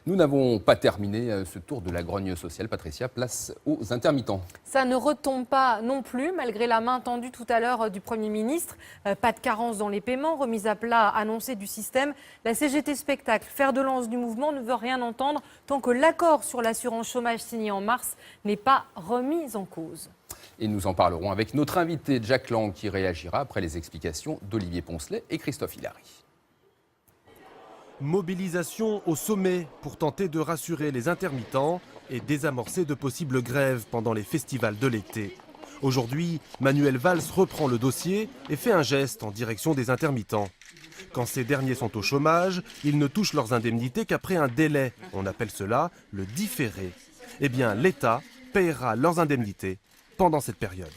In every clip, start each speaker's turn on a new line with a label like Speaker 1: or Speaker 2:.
Speaker 1: Nous n'avons pas terminé ce tour de la grogne sociale. Patricia, place aux intermittents.
Speaker 2: Ça ne retombe pas non plus, malgré la main tendue tout à l'heure du Premier ministre. Pas de carence dans les paiements, remise à plat annoncée du système. La CGT Spectacle, fer de lance du mouvement, ne veut rien entendre tant que l'accord sur l'assurance chômage signé en mars n'est pas remis en cause.
Speaker 1: Et nous en parlerons avec notre invité Jack Lang qui réagira après les explications d'Olivier Poncelet et Christophe Hilary.
Speaker 3: Mobilisation au sommet pour tenter de rassurer les intermittents et désamorcer de possibles grèves pendant les festivals de l'été. Aujourd'hui, Manuel Valls reprend le dossier et fait un geste en direction des intermittents. Quand ces derniers sont au chômage, ils ne touchent leurs indemnités qu'après un délai. On appelle cela le différé. Eh bien, l'État paiera leurs indemnités pendant cette période.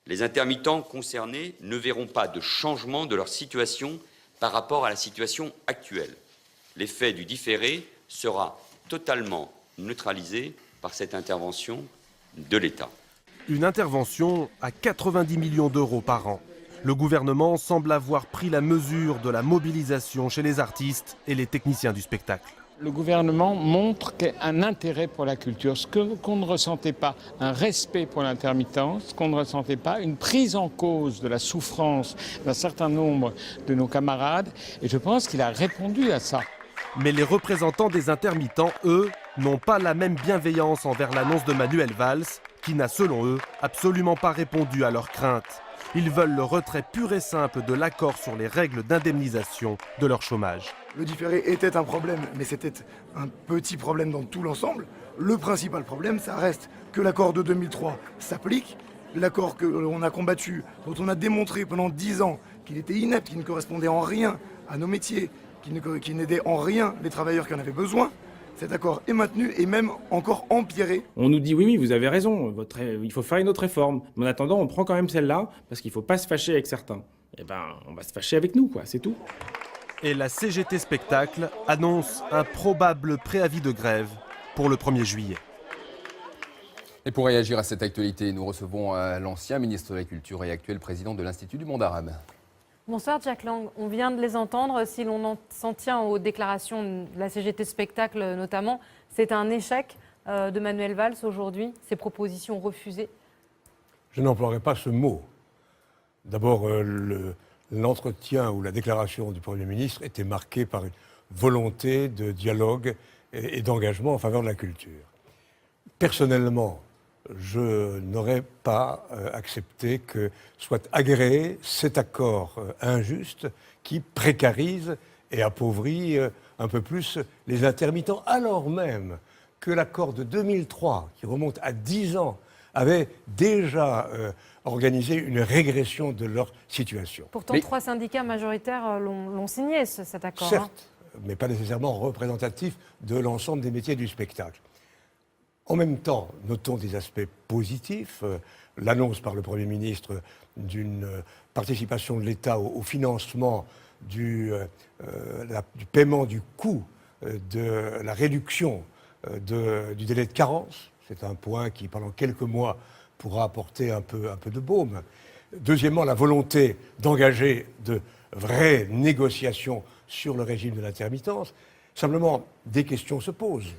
Speaker 4: Les intermittents concernés ne verront pas de changement de leur situation par rapport à la situation actuelle. L'effet du différé sera totalement neutralisé par cette intervention de l'État.
Speaker 3: Une intervention à 90 millions d'euros par an. Le gouvernement semble avoir pris la mesure de la mobilisation chez les artistes et les techniciens du spectacle.
Speaker 5: Le gouvernement montre un intérêt pour la culture, ce qu'on ne ressentait pas, un respect pour l'intermittence, ce qu'on ne ressentait pas, une prise en cause de la souffrance d'un certain nombre de nos camarades. Et je pense qu'il a répondu à ça.
Speaker 3: Mais les représentants des intermittents, eux, n'ont pas la même bienveillance envers l'annonce de Manuel Valls, qui n'a, selon eux, absolument pas répondu à leurs craintes. Ils veulent le retrait pur et simple de l'accord sur les règles d'indemnisation de leur chômage.
Speaker 6: Le différé était un problème, mais c'était un petit problème dans tout l'ensemble. Le principal problème, ça reste que l'accord de 2003 s'applique. L'accord que l'on a combattu, dont on a démontré pendant 10 ans qu'il était inepte, qu'il ne correspondait en rien à nos métiers, qui n'aidait en rien les travailleurs qui en avaient besoin. Cet accord est maintenu et même encore empiré.
Speaker 7: On nous dit oui, vous avez raison, il faut faire une autre réforme. Mais en attendant, on prend quand même celle-là parce qu'il ne faut pas se fâcher avec certains. Eh ben, on va se fâcher avec nous, quoi, c'est tout.
Speaker 3: Et la CGT Spectacle annonce un probable préavis de grève pour le 1er juillet.
Speaker 1: Et pour réagir à cette actualité, nous recevons l'ancien ministre de la Culture et actuel président de l'Institut du monde arabe.
Speaker 2: Bonsoir Jack Lang, on vient de les entendre, si l'on s'en tient aux déclarations de la CGT Spectacle notamment, c'est un échec de Manuel Valls aujourd'hui, ses propositions refusées.
Speaker 8: Je n'emploierai pas ce mot. D'abord, l'entretien ou la déclaration du Premier ministre était marquée par une volonté de dialogue et d'engagement en faveur de la culture. Personnellement, je n'aurais pas accepté que soit agréé cet accord injuste qui précarise et appauvrit un peu plus les intermittents, alors même que l'accord de 2003, qui remonte à 10 ans, avait déjà organisé une régression de leur situation.
Speaker 2: Pourtant, 3 syndicats majoritaires l'ont signé, cet accord.
Speaker 8: Certes, mais pas nécessairement représentatif de l'ensemble des métiers du spectacle. En même temps, notons des aspects positifs. L'annonce par le Premier ministre d'une participation de l'État au financement du paiement du coût de la réduction du délai de carence. C'est un point qui, pendant quelques mois, pourra apporter un peu de baume. Deuxièmement, la volonté d'engager de vraies négociations sur le régime de l'intermittence. Simplement, des questions se posent.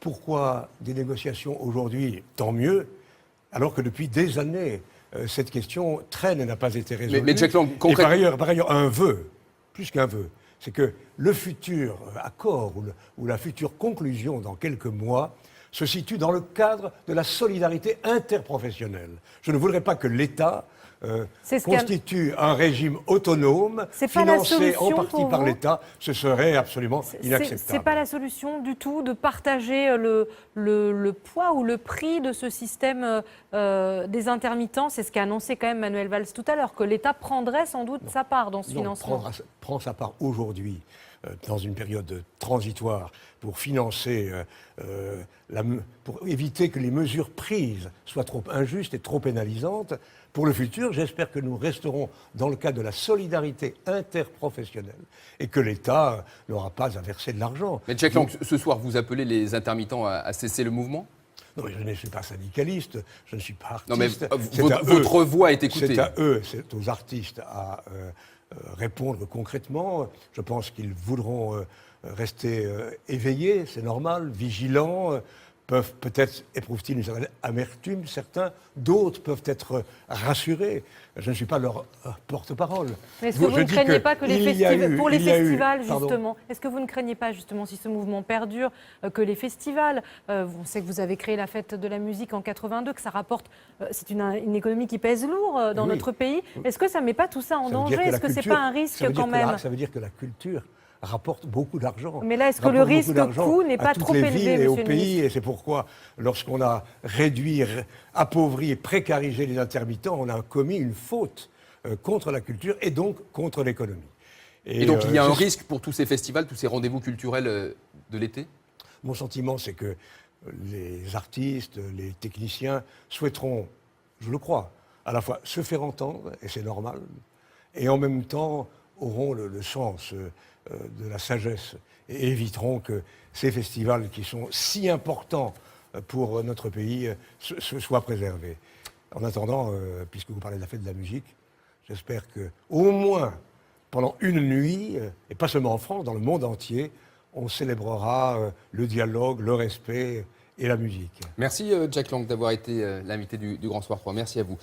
Speaker 8: Pourquoi des négociations aujourd'hui, tant mieux, alors que depuis des années, cette question traîne et n'a pas été résolue.
Speaker 1: Mais Jack Lang,
Speaker 8: et par ailleurs, un vœu, plus qu'un vœu, c'est que le futur accord ou la future conclusion dans quelques mois se situe dans le cadre de la solidarité interprofessionnelle. Je ne voudrais pas que l'État constitue un régime autonome, financé en partie par l'État, ce serait absolument inacceptable.
Speaker 2: C'est pas la solution du tout de partager le poids ou le prix de ce système des intermittents. C'est ce qu'a annoncé quand même Manuel Valls tout à l'heure, que l'État prendrait sans doute sa part dans ce financement.
Speaker 8: Prend sa part aujourd'hui, dans une période transitoire, pour financer, pour éviter que les mesures prises soient trop injustes et trop pénalisantes. Pour le futur, j'espère que nous resterons dans le cadre de la solidarité interprofessionnelle et que l'État n'aura pas à verser de l'argent.
Speaker 1: Mais Jack Lang, ce soir, vous appelez les intermittents à cesser le mouvement ?
Speaker 8: Non, mais je ne suis pas syndicaliste, je ne suis pas artiste.
Speaker 1: Non, mais votre voix est écoutée.
Speaker 8: C'est à eux, c'est aux artistes à répondre concrètement. Je pense qu'ils voudront rester éveillés, c'est normal, vigilants, peuvent peut-être, éprouvent-ils une certaine amertume, certains, d'autres peuvent être rassurés. Je ne suis pas leur porte-parole.
Speaker 2: Mais est-ce que vous ne craignez pas que les pour les festivals, justement, est-ce que vous ne craignez pas, justement, si ce mouvement perdure, que les festivals, on sait que vous avez créé la fête de la musique en 82, que ça rapporte, c'est une économie qui pèse lourd dans notre pays. Est-ce que ça ne met pas tout ça en danger? Est-ce que ce n'est pas un risque quand même?
Speaker 8: Ça veut dire que la culture rapporte beaucoup d'argent.
Speaker 2: Mais là, est-ce que le risque coût n'est pas trop élevé,
Speaker 8: et au
Speaker 2: monsieur le
Speaker 8: pays,
Speaker 2: ministre?
Speaker 8: et c'est pourquoi, lorsqu'on a réduit, appauvri et précarisé les intermittents, on a commis une faute contre la culture et donc contre l'économie.
Speaker 1: Et donc il y a un risque pour tous ces festivals, tous ces rendez-vous culturels de l'été?
Speaker 8: Mon sentiment, c'est que les artistes, les techniciens souhaiteront, je le crois, à la fois se faire entendre, et c'est normal, et en même temps auront le sens de la sagesse et éviteront que ces festivals qui sont si importants pour notre pays soient préservés. En attendant, puisque vous parlez de la fête de la musique, j'espère qu'au moins pendant une nuit, et pas seulement en France, dans le monde entier, on célébrera le dialogue, le respect et la musique.
Speaker 1: Merci Jack Lang d'avoir été l'invité du Grand Soir 3. Merci à vous.